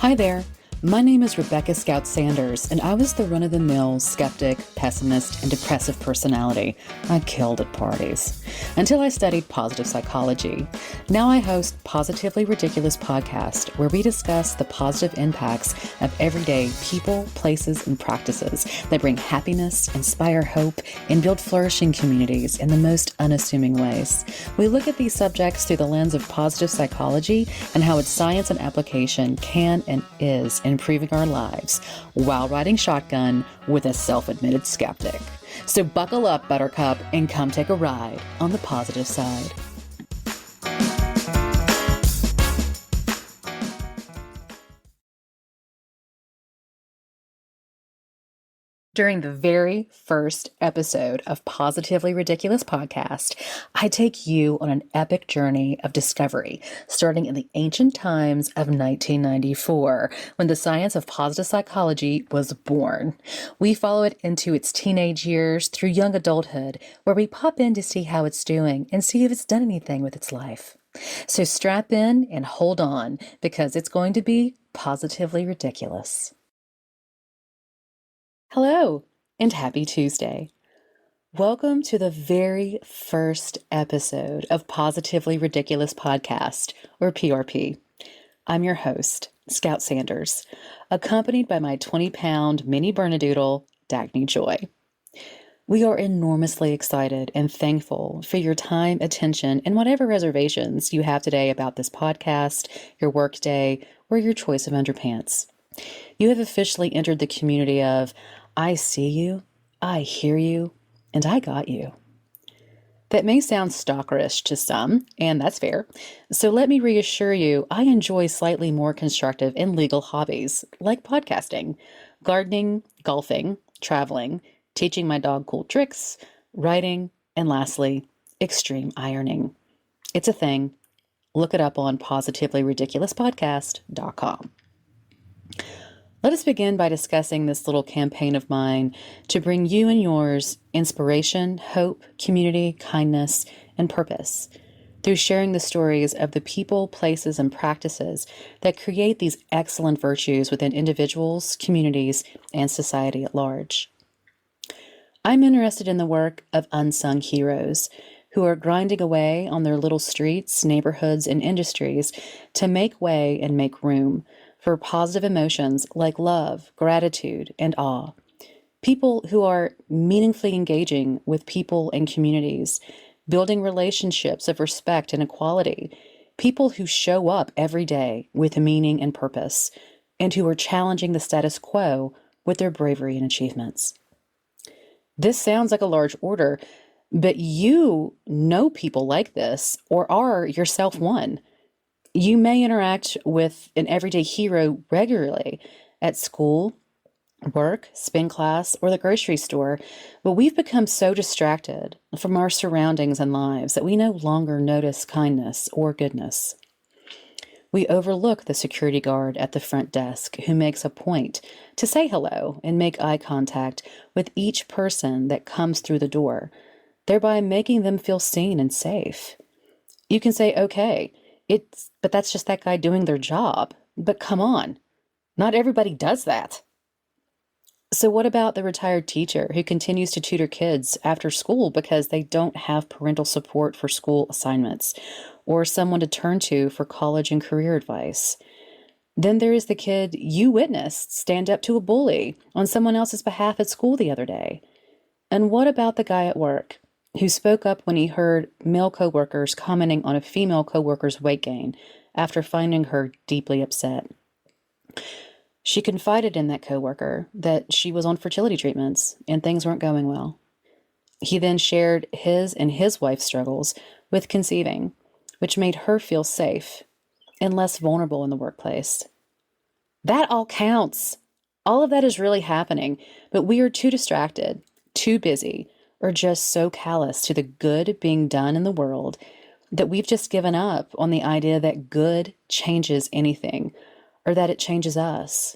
Hi there. My name is Rebecca Scout Sanders, and I was the run-of-the-mill skeptic, pessimist, and depressive personality I killed at parties until I studied positive psychology. Now I host Positively Ridiculous podcast, where we discuss the positive impacts of everyday people, places, and practices that bring happiness, inspire hope, and build flourishing communities in the most unassuming ways. We look at these subjects through the lens of positive psychology and how its science and application can and is improving our lives while riding shotgun with a self-admitted skeptic. So buckle up, Buttercup, and come take a ride on the positive side. During the very first episode of Positively Ridiculous podcast, I take you on an epic journey of discovery, starting in the ancient times of 1994, when the science of positive psychology was born. We follow it into its teenage years through young adulthood, where we pop in to see how it's doing and see if it's done anything with its life. So strap in and hold on, because it's going to be positively ridiculous. Hello, and happy Tuesday. Welcome to the very first episode of Positively Ridiculous Podcast, or PRP. I'm your host, Scout Sanders, accompanied by my 20-pound mini Bernedoodle, Dagny Joy. We are enormously excited and thankful for your time, attention, and whatever reservations you have today about this podcast, your workday, or your choice of underpants. You have officially entered the community of I see you, I hear you, and I got you. That may sound stalkerish to some, and that's fair. So let me reassure you, I enjoy slightly more constructive and legal hobbies like podcasting, gardening, golfing, traveling, teaching my dog cool tricks, writing, and lastly, extreme ironing. It's a thing. Look it up on positivelyridiculouspodcast.com. Let us begin by discussing this little campaign of mine to bring you and yours inspiration, hope, community, kindness, and purpose through sharing the stories of the people, places, and practices that create these excellent virtues within individuals, communities, and society at large. I'm interested in the work of unsung heroes who are grinding away on their little streets, neighborhoods, and industries to make way and make room for positive emotions like love, gratitude, and awe. People who are meaningfully engaging with people and communities, building relationships of respect and equality. People who show up every day with meaning and purpose, and who are challenging the status quo with their bravery and achievements. This sounds like a large order, but you know people like this or are yourself one. You may interact with an everyday hero regularly at school, work, spin class, or the grocery store, but we've become so distracted from our surroundings and lives that we no longer notice kindness or goodness. We overlook the security guard at the front desk who makes a point to say hello and make eye contact with each person that comes through the door, thereby making them feel seen and safe. You can say, okay, but that's just that guy doing their job. But come on, not everybody does that. So what about the retired teacher who continues to tutor kids after school because they don't have parental support for school assignments or someone to turn to for college and career advice? Then there is the kid you witnessed stand up to a bully on someone else's behalf at school the other day. And what about the guy at work who spoke up when he heard male coworkers commenting on a female coworker's weight gain after finding her deeply upset? She confided in that coworker that she was on fertility treatments and things weren't going well. He then shared his and his wife's struggles with conceiving, which made her feel safe and less vulnerable in the workplace. That all counts. All of that is really happening, but we are too distracted, too busy, or just so callous to the good being done in the world that we've just given up on the idea that good changes anything or that it changes us.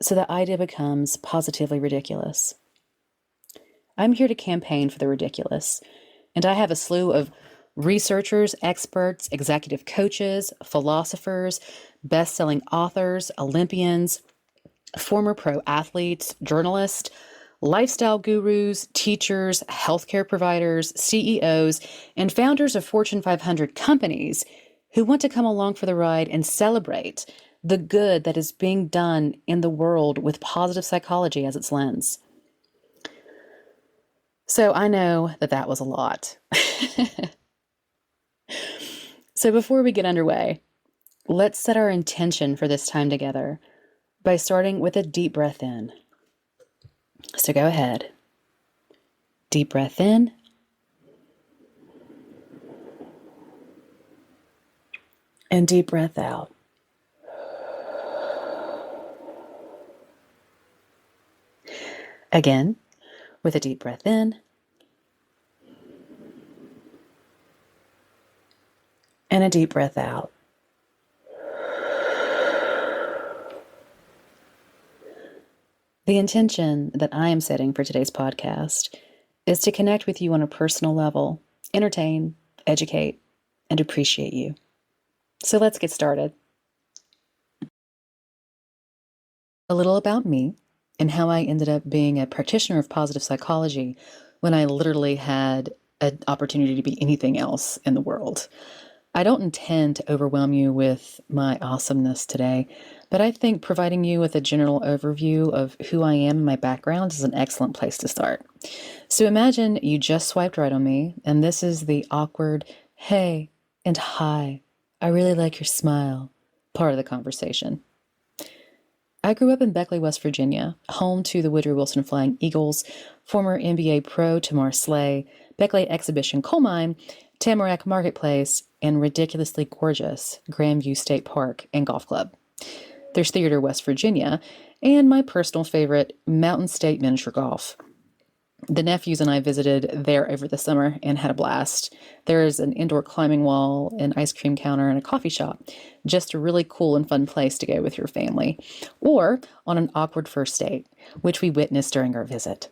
So the idea becomes positively ridiculous. I'm here to campaign for the ridiculous, and I have a slew of Researchers, experts, executive coaches, philosophers, best-selling authors, Olympians, former pro athletes, journalists, lifestyle gurus, teachers, healthcare providers, CEOs, and founders of Fortune 500 companies who want to come along for the ride and celebrate the good that is being done in the world with positive psychology as its lens. So I know that that was a lot. So before we get underway, let's set our intention for this time together by starting with a deep breath in. So go ahead. Deep breath in. And deep breath out. Again, with a deep breath in. And a deep breath out. The intention that I am setting for today's podcast is to connect with you on a personal level, entertain, educate, and appreciate you. So let's get started. A little about me and how I ended up being a practitioner of positive psychology when I literally had an opportunity to be anything else in the world. I don't intend to overwhelm you with my awesomeness today, but I think providing you with a general overview of who I am and my background is an excellent place to start. So imagine you just swiped right on me, and this is the awkward, hey, and hi, I really like your smile part of the conversation. I grew up in Beckley, West Virginia, home to the Woodrow Wilson Flying Eagles, former NBA pro Tamar Slay, Beckley Exhibition Coal Mine, Tamarack Marketplace, and ridiculously gorgeous Grandview State Park and Golf Club. There's Theater, West Virginia, and my personal favorite, Mountain State Miniature Golf. The nephews and I visited there over the summer and had a blast. There is an indoor climbing wall, an ice cream counter, and a coffee shop. Just a really cool and fun place to go with your family, or on an awkward first date, which we witnessed during our visit.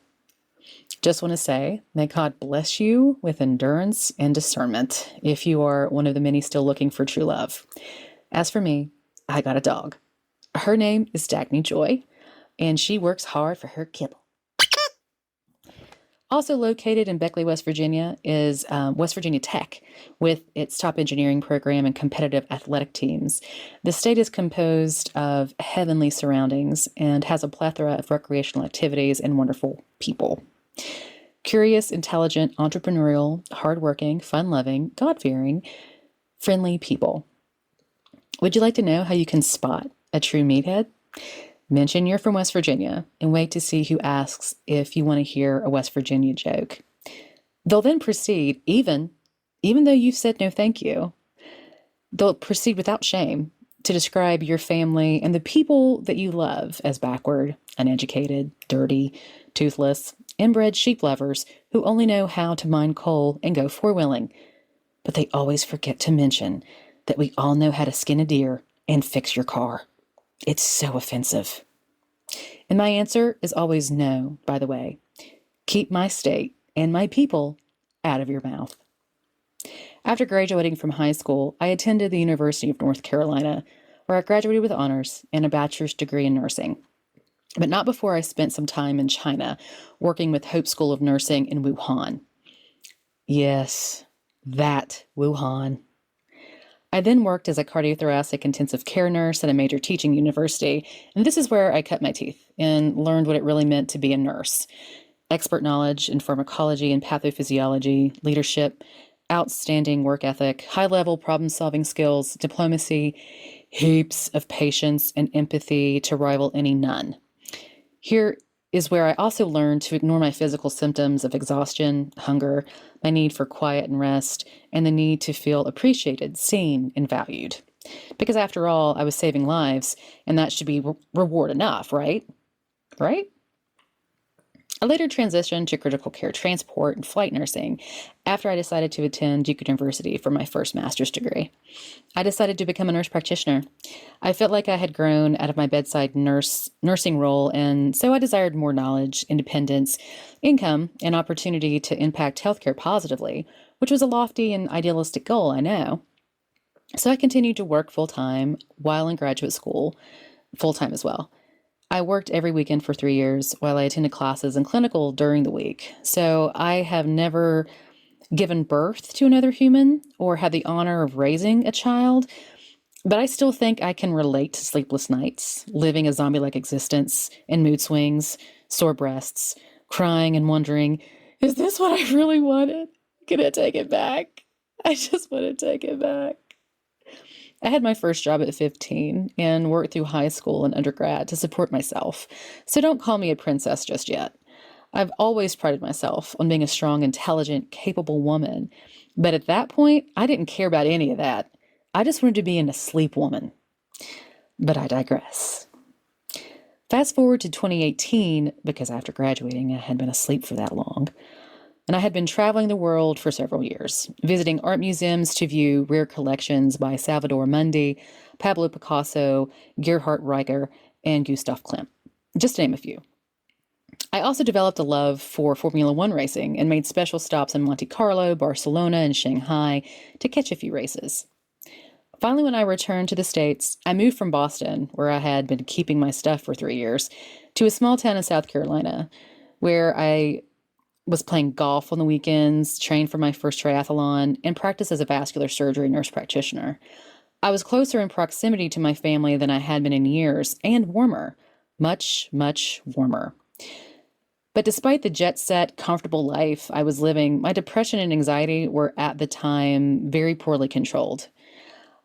Just want to say, may God bless you with endurance and discernment if you are one of the many still looking for true love. As for me, I got a dog. Her name is Dagny Joy, and she works hard for her kibble. Also located in Beckley, West Virginia is West Virginia Tech with its top engineering program and competitive athletic teams. The state is composed of heavenly surroundings and has a plethora of recreational activities and wonderful people. Curious, intelligent, entrepreneurial, hardworking, fun-loving, God-fearing, friendly people. Would you like to know how you can spot a true meathead? Mention you're from West Virginia and wait to see who asks if you want to hear a West Virginia joke. They'll then proceed, even though you've said no thank you, they'll proceed without shame to describe your family and the people that you love as backward, uneducated, dirty, toothless, inbred sheep lovers who only know how to mine coal and go four-wheeling. But they always forget to mention that we all know how to skin a deer and fix your car. It's so offensive. And my answer is always no, by the way. Keep my state and my people out of your mouth. After graduating from high school, I attended the University of North Carolina, where I graduated with honors and a bachelor's degree in nursing. But not before I spent some time in China, working with Hope School of Nursing in Wuhan. Yes, that Wuhan. I then worked as a cardiothoracic intensive care nurse at a major teaching university, and this is where I cut my teeth and learned what it really meant to be a nurse. Expert knowledge in pharmacology and pathophysiology, leadership, outstanding work ethic, high-level problem-solving skills, diplomacy, heaps of patience and empathy to rival any none. Here is where I also learned to ignore my physical symptoms of exhaustion, hunger, my need for quiet and rest, and the need to feel appreciated, seen, and valued. Because after all, I was saving lives, and that should be reward enough, right? Right? I later transitioned to critical care transport and flight nursing after I decided to attend Duke University for my first master's degree. I decided to become a nurse practitioner. I felt like I had grown out of my bedside nursing role, and so I desired more knowledge, independence, income, and opportunity to impact healthcare positively, which was a lofty and idealistic goal, I know. So I continued to work full time while in graduate school, full time as well. I worked every weekend for 3 years while I attended classes and clinical during the week. So I have never given birth to another human or had the honor of raising a child, but I still think I can relate to sleepless nights, living a zombie like existence, and mood swings, sore breasts, crying and wondering, is this what I really wanted? Can I take it back? I just want to take it back. I had my first job at 15 and worked through high school and undergrad to support myself, so don't call me a princess just yet. I've always prided myself on being a strong, intelligent, capable woman, but at that point, I didn't care about any of that. I just wanted to be an asleep woman. But I digress. Fast forward to 2018, because after graduating, I had been asleep for that long. And I had been traveling the world for several years, visiting art museums to view rare collections by Salvador Mundi, Pablo Picasso, Gerhard Richter, and Gustav Klimt, just to name a few. I also developed a love for Formula One racing and made special stops in Monte Carlo, Barcelona, and Shanghai to catch a few races. Finally, when I returned to the States, I moved from Boston, where I had been keeping my stuff for 3 years, to a small town in South Carolina, where I was playing golf on the weekends, trained for my first triathlon, and practiced as a vascular surgery nurse practitioner. I was closer in proximity to my family than I had been in years, and warmer. Much, much warmer. But despite the jet-set, comfortable life I was living, my depression and anxiety were at the time very poorly controlled.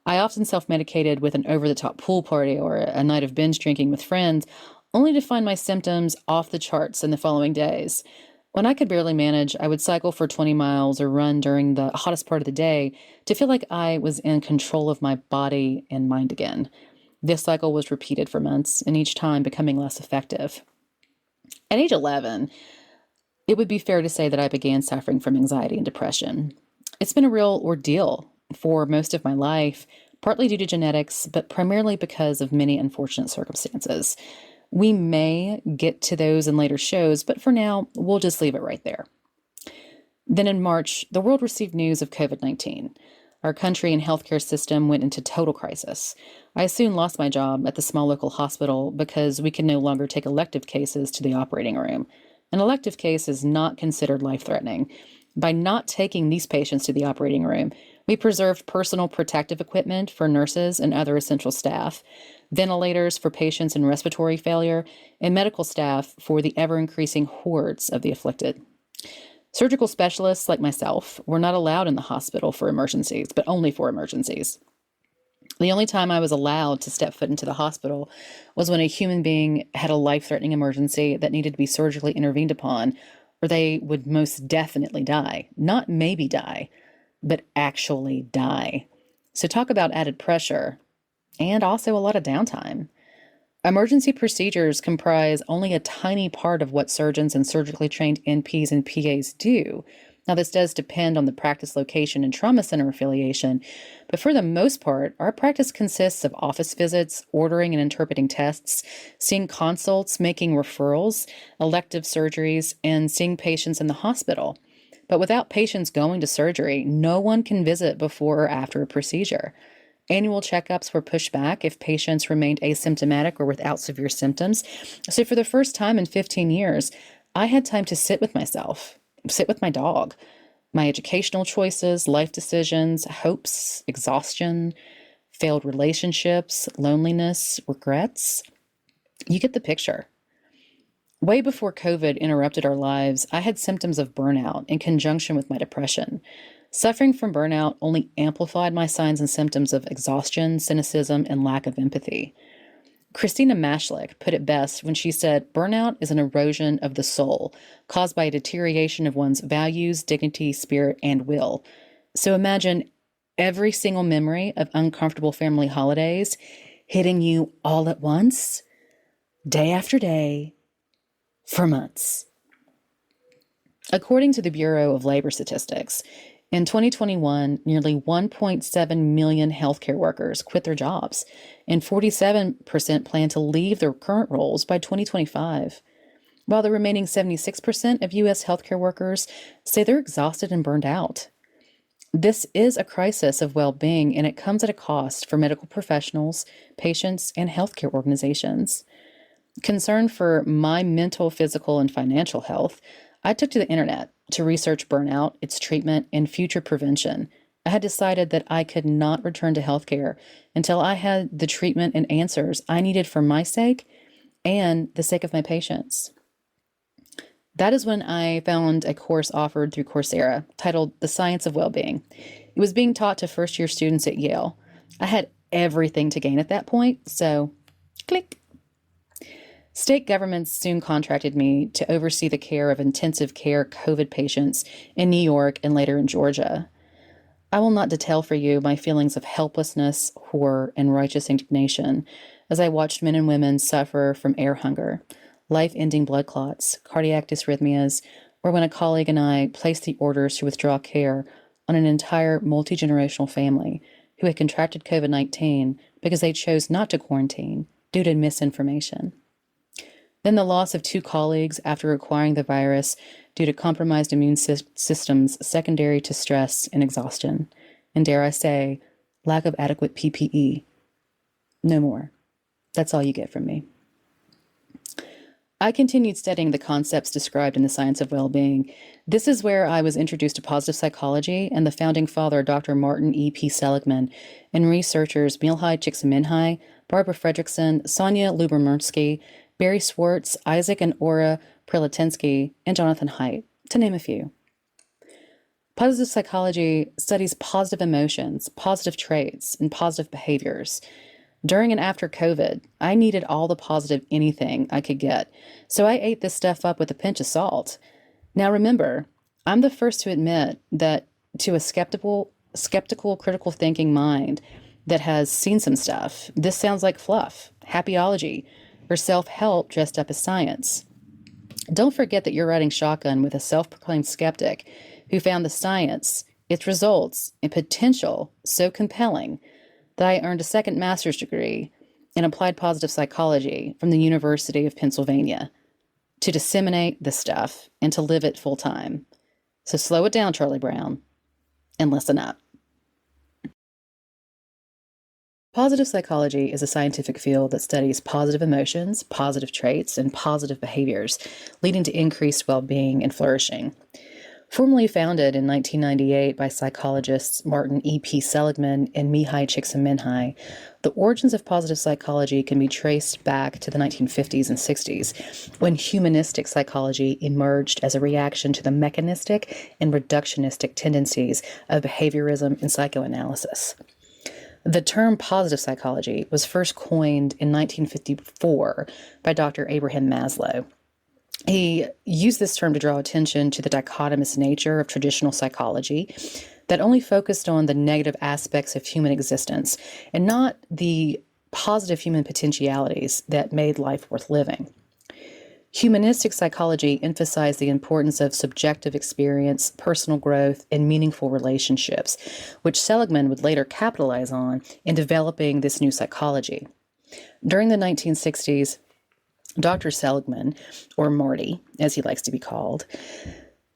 I often self-medicated with an over-the-top pool party or a night of binge drinking with friends, only to find my symptoms off the charts in the following days. When I could barely manage, I would cycle for 20 miles or run during the hottest part of the day to feel like I was in control of my body and mind again. This cycle was repeated for months, and each time becoming less effective. At age 11, it would be fair to say that I began suffering from anxiety and depression. It's been a real ordeal for most of my life, partly due to genetics, but primarily because of many unfortunate circumstances. We may get to those in later shows, but for now, we'll just leave it right there. Then in March, the world received news of COVID-19. Our country and healthcare system went into total crisis. I soon lost my job at the small local hospital because we could no longer take elective cases to the operating room. An elective case is not considered life-threatening. By not taking these patients to the operating room, we preserved personal protective equipment for nurses and other essential staff, ventilators for patients in respiratory failure, and medical staff for the ever-increasing hordes of the afflicted. Surgical specialists like myself were not allowed in the hospital for emergencies, but only for emergencies. The only time I was allowed to step foot into the hospital was when a human being had a life-threatening emergency that needed to be surgically intervened upon, or they would most definitely die. Not maybe die, but actually die. So talk about added pressure, and also a lot of downtime. Emergency procedures comprise only a tiny part of what surgeons and surgically trained NPs and PAs do. Now, this does depend on the practice location and trauma center affiliation, but for the most part, our practice consists of office visits, ordering and interpreting tests, seeing consults, making referrals, elective surgeries, and seeing patients in the hospital. But without patients going to surgery, no one can visit before or after a procedure. Annual checkups were pushed back if patients remained asymptomatic or without severe symptoms. So for the first time in 15 years, I had time to sit with myself, sit with my dog, my educational choices, life decisions, hopes, exhaustion, failed relationships, loneliness, regrets. You get the picture. Way before COVID interrupted our lives, I had symptoms of burnout in conjunction with my depression. Suffering from burnout only amplified my signs and symptoms of exhaustion, cynicism, and lack of empathy. Christina Mashlick put it best when she said, burnout is an erosion of the soul caused by a deterioration of one's values, dignity, spirit, and will. So imagine every single memory of uncomfortable family holidays hitting you all at once, day after day, for months. According to the Bureau of Labor Statistics, in 2021, nearly 1.7 million healthcare workers quit their jobs, and 47% plan to leave their current roles by 2025, while the remaining 76% of U.S. healthcare workers say they're exhausted and burned out. This is a crisis of well-being, and it comes at a cost for medical professionals, patients, and healthcare organizations. Concerned for my mental, physical, and financial health, I took to the internet to research burnout, its treatment, and future prevention. I had decided that I could not return to healthcare until I had the treatment and answers I needed for my sake and the sake of my patients. That is when I found a course offered through Coursera titled The Science of Wellbeing. It was being taught to first-year students at Yale. I had everything to gain at that point, so click. State governments soon contracted me to oversee the care of intensive care COVID patients in New York and later in Georgia. I will not detail for you my feelings of helplessness, horror, and righteous indignation as I watched men and women suffer from air hunger, life-ending blood clots, cardiac dysrhythmias, or when a colleague and I placed the orders to withdraw care on an entire multi-generational family who had contracted COVID-19 because they chose not to quarantine due to misinformation. Then the loss of 2 colleagues after acquiring the virus due to compromised immune systems secondary to stress and exhaustion, and dare I say, lack of adequate PPE. No more. That's all you get from me. I continued studying the concepts described in The Science of Wellbeing. This is where I was introduced to positive psychology and the founding father, Dr. Martin E. P. Seligman, and researchers Milhai Csikszentmihalyi, Barbara Fredrickson, Sonia Lyubomirsky, Barry Schwartz, Isaac and Ora Prelatinsky, and Jonathan Haidt, to name a few. Positive psychology studies positive emotions, positive traits, and positive behaviors. During and after COVID, I needed all the positive anything I could get, so I ate this stuff up with a pinch of salt. Now remember, I'm the first to admit that to a skeptical, critical thinking mind that has seen some stuff, this sounds like fluff, happyology, or self-help dressed up as science. Don't forget that you're riding shotgun with a self-proclaimed skeptic who found the science, its results, and potential so compelling that I earned a second master's degree in applied positive psychology from the University of Pennsylvania to disseminate this stuff and to live it full time. So slow it down, Charlie Brown, and listen up. Positive psychology is a scientific field that studies positive emotions, positive traits, and positive behaviors, leading to increased well-being and flourishing. Formally founded in 1998 by psychologists Martin E. P. Seligman and Milhai Csikszentmihalyi, the origins of positive psychology can be traced back to the 1950s and 60s, when humanistic psychology emerged as a reaction to the mechanistic and reductionistic tendencies of behaviorism and psychoanalysis. The term positive psychology was first coined in 1954 by Dr. Abraham Maslow. He used this term to draw attention to the dichotomous nature of traditional psychology that only focused on the negative aspects of human existence and not the positive human potentialities that made life worth living. Humanistic psychology emphasized the importance of subjective experience, personal growth, and meaningful relationships, which Seligman would later capitalize on in developing this new psychology. During the 1960s, Dr. Seligman, or Marty, as he likes to be called,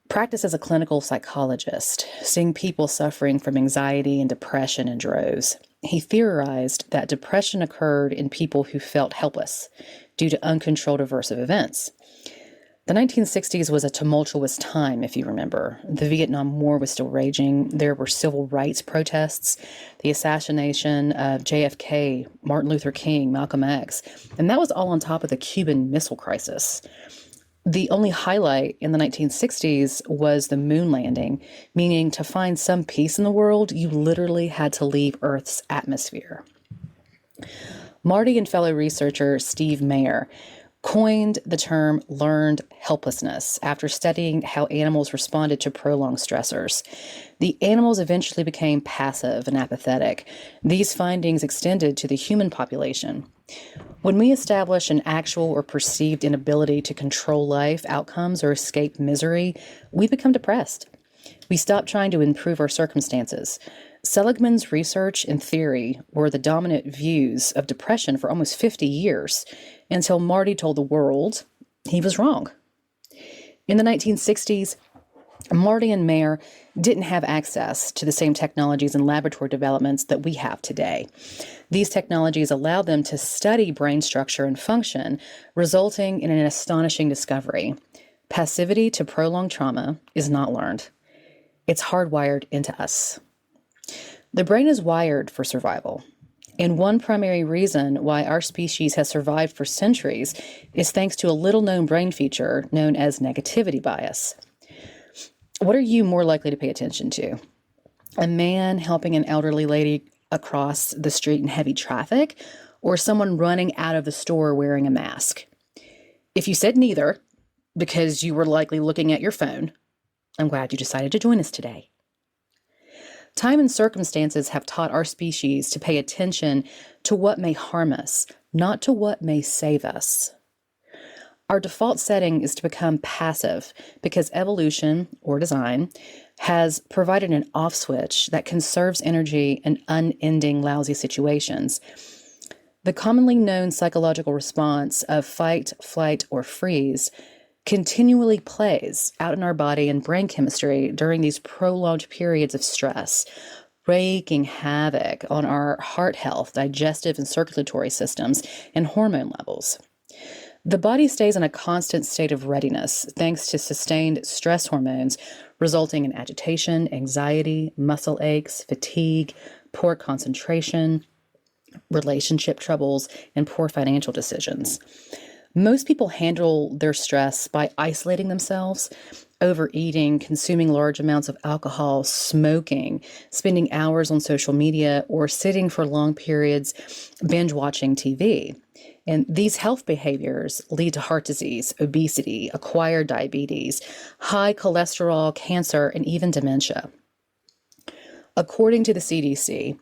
practiced as a clinical psychologist, seeing people suffering from anxiety and depression in droves. He theorized that depression occurred in people who felt helpless due to uncontrolled aversive events. The 1960s was a tumultuous time, if you remember. The Vietnam War was still raging. There were civil rights protests, the assassination of JFK, Martin Luther King, Malcolm X, and that was all on top of the Cuban Missile Crisis. The only highlight in the 1960s was the moon landing, meaning to find some peace in the world, you literally had to leave Earth's atmosphere. Marty and fellow researcher Steve Mayer coined the term learned helplessness after studying how animals responded to prolonged stressors. The animals eventually became passive and apathetic. These findings extended to the human population. When we establish an actual or perceived inability to control life outcomes or escape misery, we become depressed. We stop trying to improve our circumstances. Seligman's research and theory were the dominant views of depression for almost 50 years, until Marty told the world he was wrong. In the 1960s, Marty and Mayer didn't have access to the same technologies and laboratory developments that we have today. These technologies allowed them to study brain structure and function, resulting in an astonishing discovery. Passivity to prolonged trauma is not learned. It's hardwired into us. The brain is wired for survival. And one primary reason why our species has survived for centuries is thanks to a little-known brain feature known as negativity bias. What are you more likely to pay attention to? A man helping an elderly lady across the street in heavy traffic, or someone running out of the store wearing a mask? If you said neither, because you were likely looking at your phone, I'm glad you decided to join us today. Time and circumstances have taught our species to pay attention to what may harm us, not to what may save us. Our default setting is to become passive because evolution, or design, has provided an off switch that conserves energy in unending lousy situations. The commonly known psychological response of fight, flight, or freeze continually plays out in our body and brain chemistry during these prolonged periods of stress, wreaking havoc on our heart health, digestive and circulatory systems, and hormone levels. The body stays in a constant state of readiness thanks to sustained stress hormones, resulting in agitation, anxiety, muscle aches, fatigue, poor concentration, relationship troubles, and poor financial decisions. Most people handle their stress by isolating themselves, overeating, consuming large amounts of alcohol, smoking, spending hours on social media, or sitting for long periods binge watching TV. And these health behaviors lead to heart disease, obesity, acquired diabetes, high cholesterol, cancer, and even dementia. According to the CDC,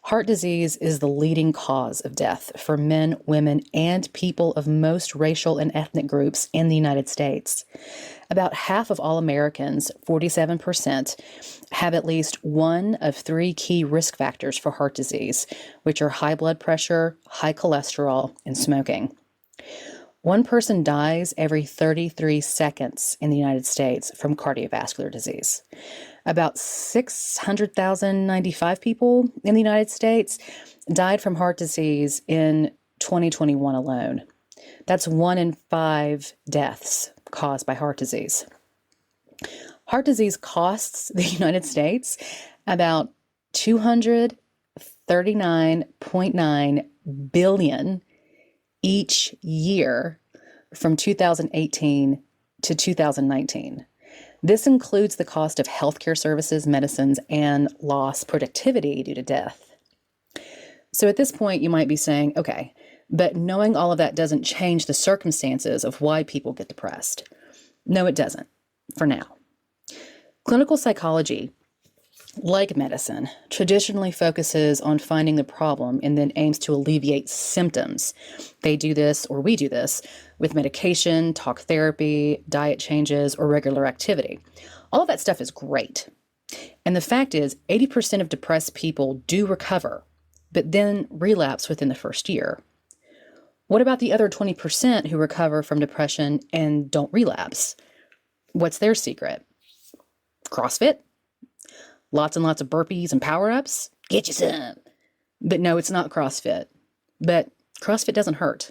heart disease is the leading cause of death for men, women, and people of most racial and ethnic groups in the United States. About half of all Americans, 47%, have at least one of three key risk factors for heart disease, which are high blood pressure, high cholesterol, and smoking. One person dies every 33 seconds in the United States from cardiovascular disease. About 600,095 people in the United States died from heart disease in 2021 alone. That's 1 in 5 deaths caused by heart disease. Heart disease costs the United States about $239.9 billion each year from 2018 to 2019. This includes the cost of healthcare services, medicines, and lost productivity due to death. So at this point, you might be saying, okay, but knowing all of that doesn't change the circumstances of why people get depressed. No, it doesn't, for now. Clinical psychology, like medicine, traditionally focuses on finding the problem and then aims to alleviate symptoms. They do this, or we do this, with medication, talk therapy, diet changes, or regular activity. All of that stuff is great. And the fact is, 80% of depressed people do recover, but then relapse within the first year. What about the other 20% who recover from depression and don't relapse? What's their secret? CrossFit? Lots and lots of burpees and power-ups? Get you some. But no, it's not CrossFit. But CrossFit doesn't hurt.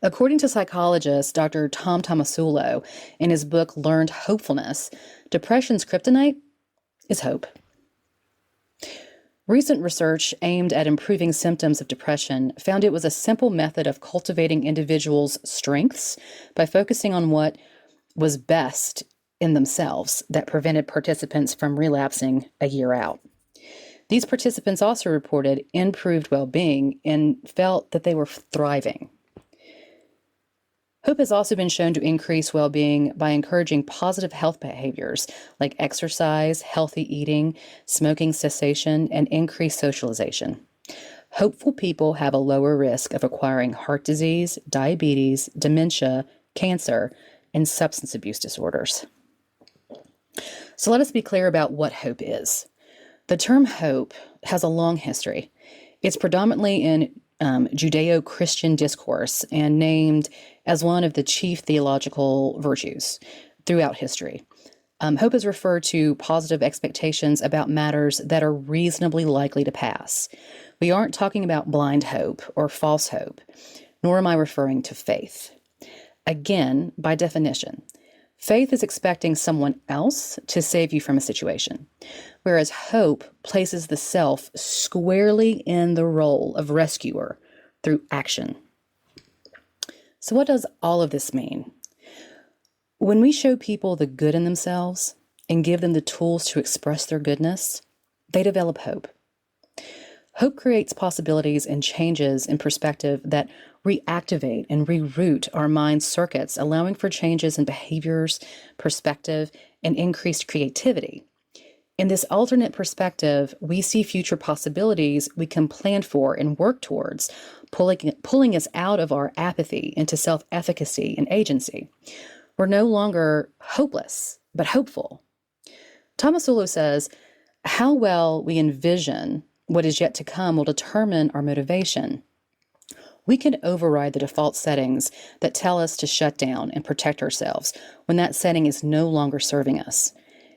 According to psychologist Dr. Tom Tomasulo, in his book Learned Hopefulness, depression's kryptonite is hope. Recent research aimed at improving symptoms of depression found it was a simple method of cultivating individuals' strengths by focusing on what was best in themselves that prevented participants from relapsing a year out. These participants also reported improved well-being and felt that they were thriving. Hope has also been shown to increase well-being by encouraging positive health behaviors like exercise, healthy eating, smoking cessation, and increased socialization. Hopeful people have a lower risk of acquiring heart disease, diabetes, dementia, cancer, and substance abuse disorders. So let us be clear about what hope is. The term hope has a long history. It's predominantly in Judeo-Christian discourse and named as one of the chief theological virtues throughout history. Hope is referred to positive expectations about matters that are reasonably likely to pass. We aren't talking about blind hope or false hope, nor am I referring to faith. Again, by definition, faith is expecting someone else to save you from a situation, whereas hope places the self squarely in the role of rescuer through action. So what does all of this mean? When we show people the good in themselves and give them the tools to express their goodness, they develop hope. Hope creates possibilities and changes in perspective that reactivate and reroute our mind's circuits, allowing for changes in behaviors, perspective, and increased creativity. In this alternate perspective, we see future possibilities we can plan for and work towards, pulling us out of our apathy into self-efficacy and agency. We're no longer hopeless, but hopeful. Tomasulo says, how well we envision what is yet to come will determine our motivation. We can override the default settings that tell us to shut down and protect ourselves when that setting is no longer serving us.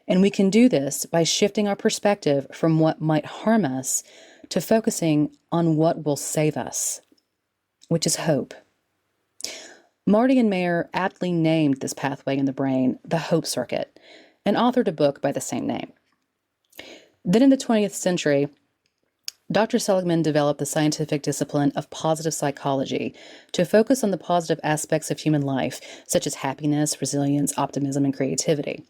And we can do this by shifting our perspective from what might harm us to focusing on what will save us, which is hope. Marty and Mayer aptly named this pathway in the brain the Hope Circuit and authored a book by the same name. Then in the 20th century, Dr. Seligman developed the scientific discipline of positive psychology to focus on the positive aspects of human life, such as happiness, resilience, optimism, and creativity.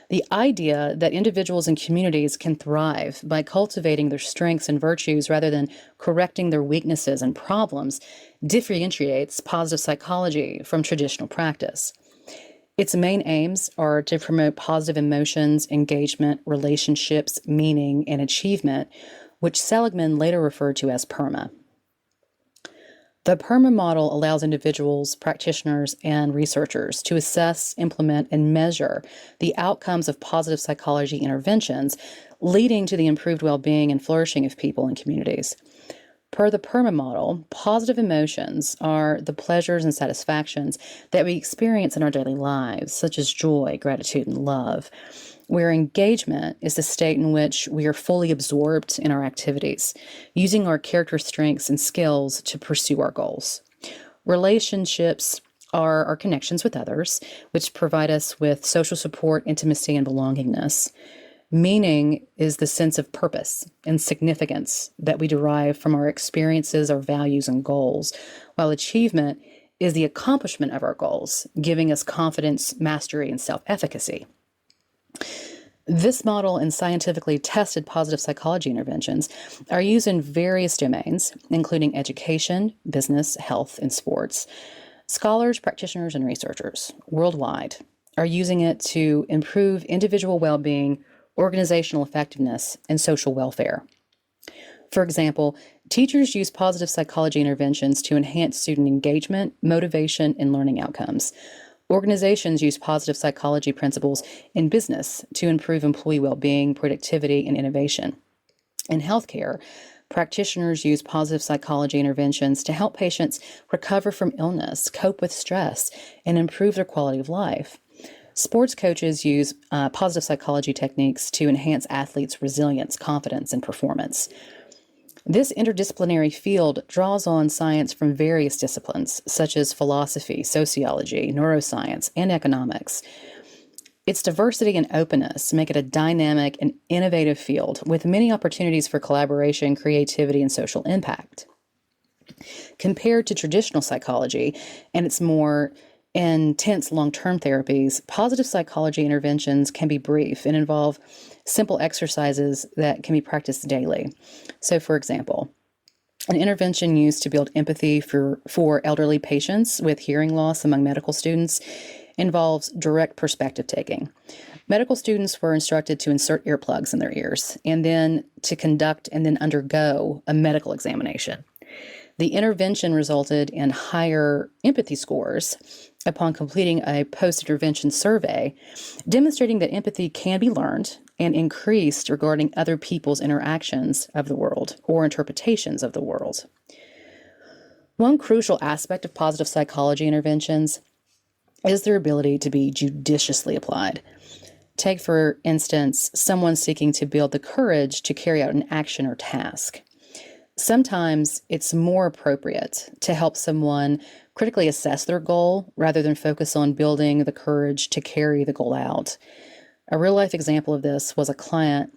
The idea that individuals and communities can thrive by cultivating their strengths and virtues rather than correcting their weaknesses and problems differentiates positive psychology from traditional practice. Its main aims are to promote positive emotions, engagement, relationships, meaning, and achievement, which Seligman later referred to as PERMA. The PERMA model allows individuals, practitioners, and researchers to assess, implement, and measure the outcomes of positive psychology interventions, leading to the improved well-being and flourishing of people and communities. Per the PERMA model, positive emotions are the pleasures and satisfactions that we experience in our daily lives, such as joy, gratitude, and love, where engagement is the state in which we are fully absorbed in our activities, using our character strengths and skills to pursue our goals. Relationships are our connections with others, which provide us with social support, intimacy, and belongingness. Meaning is the sense of purpose and significance that we derive from our experiences, our values, and goals, while achievement is the accomplishment of our goals, giving us confidence, mastery, and self-efficacy. This model and scientifically tested positive psychology interventions are used in various domains, including education, business, health, and sports. Scholars, practitioners, and researchers worldwide are using it to improve individual well-being, organizational effectiveness, and social welfare. For example, teachers use positive psychology interventions to enhance student engagement, motivation, and learning outcomes. Organizations use positive psychology principles in business to improve employee well-being, productivity, and innovation. In healthcare, practitioners use positive psychology interventions to help patients recover from illness, cope with stress, and improve their quality of life. Sports coaches use positive psychology techniques to enhance athletes' resilience, confidence, and performance. This interdisciplinary field draws on science from various disciplines, such as philosophy, sociology, neuroscience, and economics. Its diversity and openness make it a dynamic and innovative field with many opportunities for collaboration, creativity, and social impact. Compared to traditional psychology and its more intense long-term therapies, positive psychology interventions can be brief and involve simple exercises that can be practiced daily. So, for example, an intervention used to build empathy for elderly patients with hearing loss among medical students involves direct perspective taking. Medical students were instructed to insert earplugs in their ears and then to conduct and then undergo a medical examination. The intervention resulted in higher empathy scores upon completing a post-intervention survey, demonstrating that empathy can be learned and increased regarding other people's interactions of the world or interpretations of the world. One crucial aspect of positive psychology interventions is their ability to be judiciously applied. Take, for instance, someone seeking to build the courage to carry out an action or task. Sometimes it's more appropriate to help someone critically assess their goal rather than focus on building the courage to carry the goal out. A real-life example of this was a client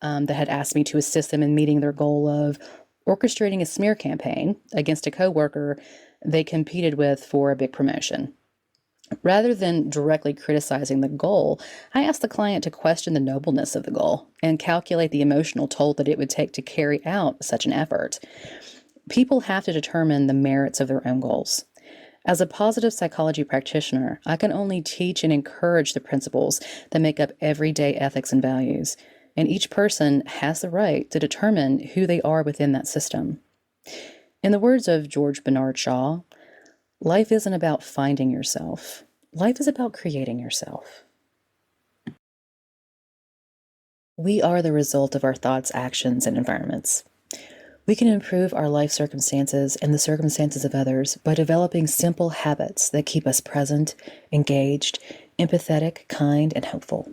that had asked me to assist them in meeting their goal of orchestrating a smear campaign against a coworker they competed with for a big promotion. Rather than directly criticizing the goal, I asked the client to question the nobleness of the goal and calculate the emotional toll that it would take to carry out such an effort. People have to determine the merits of their own goals. As a positive psychology practitioner, I can only teach and encourage the principles that make up everyday ethics and values, and each person has the right to determine who they are within that system. In the words of George Bernard Shaw, life isn't about finding yourself. Life is about creating yourself. We are the result of our thoughts, actions, and environments. We can improve our life circumstances and the circumstances of others by developing simple habits that keep us present, engaged, empathetic, kind, and hopeful.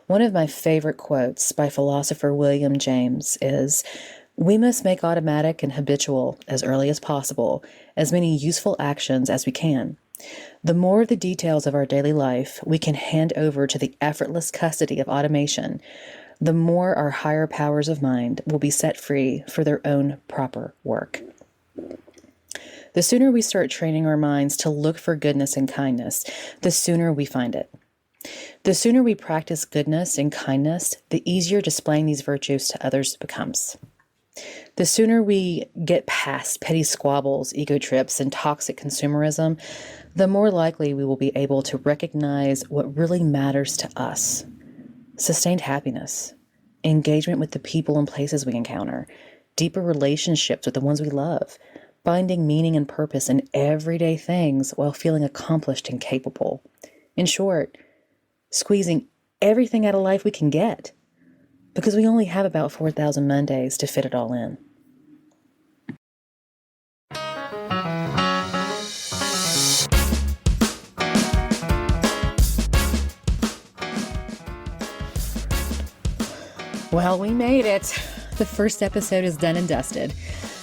One of my favorite quotes by philosopher William James is, "We must make automatic and habitual, as early as possible, as many useful actions as we can. The more of the details of our daily life we can hand over to the effortless custody of automation, the more our higher powers of mind will be set free for their own proper work." The sooner we start training our minds to look for goodness and kindness, the sooner we find it. The sooner we practice goodness and kindness, the easier displaying these virtues to others becomes. The sooner we get past petty squabbles, ego trips, and toxic consumerism, the more likely we will be able to recognize what really matters to us. Sustained happiness, engagement with the people and places we encounter, deeper relationships with the ones we love, finding meaning and purpose in everyday things while feeling accomplished and capable. In short, squeezing everything out of life we can get, because we only have about 4,000 Mondays to fit it all in. Well, we made it. The first episode is done and dusted.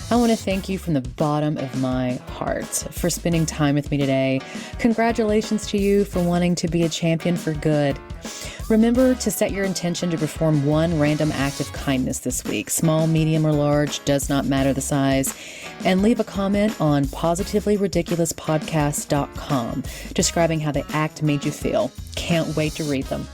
I want to thank you from the bottom of my heart for spending time with me today. Congratulations to you for wanting to be a champion for good. Remember to set your intention to perform one random act of kindness this week. Small, medium, or large, does not matter the size. And leave a comment on positivelyridiculouspodcast.com describing how the act made you feel. Can't wait to read them.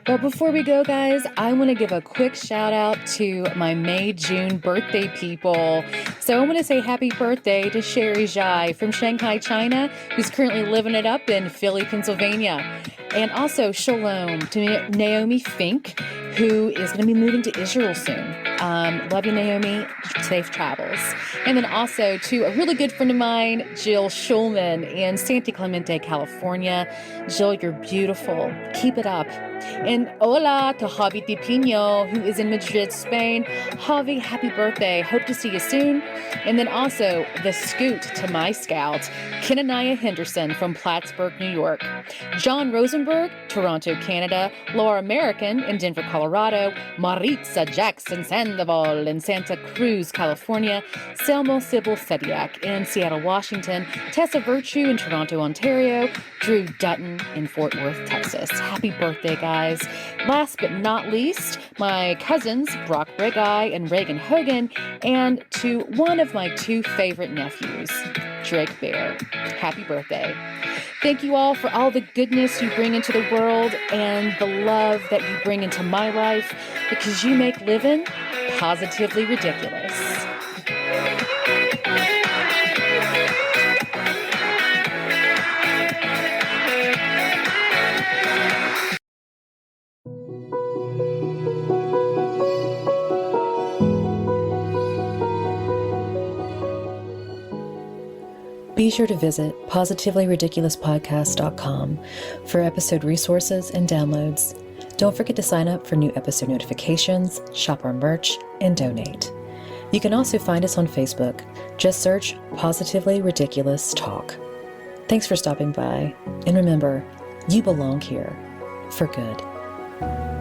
Well, before we go, guys, I want to give a quick shout out to my May, June birthday people. So I want to say happy birthday to Sherry Zhai from Shanghai, China, who's currently living it up in Philly, Pennsylvania. And also shalom to Naomi Fink, who is going to be moving to Israel soon. Love you, Naomi. Safe travels. And then also to a really good friend of mine, Jill Schulman in Santa Clemente, California. Jill, you're beautiful. Keep it up. And hola to Javi Di Pino, who is in Madrid, Spain. Javi, happy birthday. Hope to see you soon. And then also the scoot to my scout, Kenanaya Henderson from Plattsburgh, New York. John Rosenberg, Toronto, Canada. Laura American in Denver, Colorado. Maritza Jackson, San Sandoval in Santa Cruz, California, Selma Sybil Sediak in Seattle, Washington, Tessa Virtue in Toronto, Ontario, Drew Dutton in Fort Worth, Texas. Happy birthday, guys. Last but not least, my cousins, Brock Brigai and Reagan Hogan, and to one of my two favorite nephews, Drake Bear. Happy birthday. Thank you all for all the goodness you bring into the world and the love that you bring into my life, because you make living positively ridiculous. Be sure to visit positivelyridiculouspodcast.com for episode resources and downloads. Don't forget to sign up for new episode notifications, shop our merch, and donate. You can also find us on Facebook. Just search Positively Ridiculous Talk. Thanks for stopping by, and remember, you belong here for good.